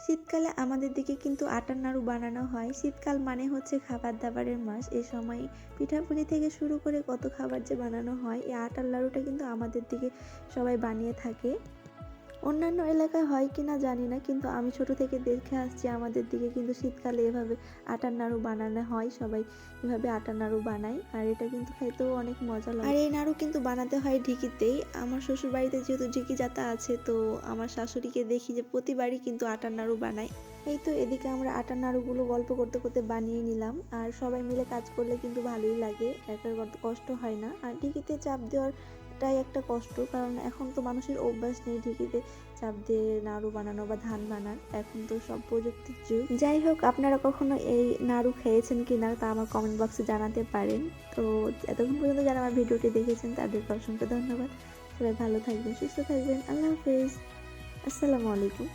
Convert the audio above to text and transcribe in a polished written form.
শীতকালে আমাদের দিকে কিন্তু আটার নাড়ু বানানো হয়। শীতকাল মানে হচ্ছে খাবার দাবারের মাস। এ সময় পিঠাপুলি থেকে শুরু করে কত খাবার যে বানানো হয়, এই আটার লাড়ুটা কিন্তু আমাদের দিকে সবাই বানিয়ে থাকে। অন্যান্য এলাকায় হয় কিনা জানি না, কিন্তু আমি ছোট থেকে দেখে আসছি আমাদের দিকে কিন্তু শীতকালে এভাবে আটার নাড়ু বানানো হয়। সবাই এভাবে আটার নাড়ু বানায়, আর এটা কিন্তু খেতেও অনেক মজা লাগে। আর এই নাড়ু কিন্তু বানাতে হয় ঢিকিতেই। আমার শ্বশুর বাড়িতে যেহেতু ঢিকি জাতা আছে, তো আমার শাশুড়িকে দেখি যে প্রতিবারই কিন্তু আটার নাড়ু বানায়। এই তো এদিকে আমরা আটার নাড়ুগুলো গল্প করতে করতে বানিয়ে নিলাম। আর সবাই মিলে কাজ করলে কিন্তু ভালোই লাগে, একা কষ্ট হয় না। আর ঢিকিতে চাপ দেওয়ারটাই একটা কষ্ট, কারণ এখন তো মানুষের অভ্যাস নেই ঢিকিতে চাপ দিয়ে নাড়ু বানানো বা ধান বানান। এখন তো সব প্রযুক্তির যুগ। যাই হোক, আপনারা কখনো এই নাড়ু খেয়েছেন কিনা তা আমার কমেন্ট বক্সে জানাতে পারেন। তো এতক্ষণ পর্যন্ত যারা আমার ভিডিওটি দেখেছেন তাদেরকে অসংখ্য ধন্যবাদ। সবাই ভালো থাকবেন, সুস্থ থাকবেন। আল্লাহ হাফেজ, আসসালামু আলাইকুম।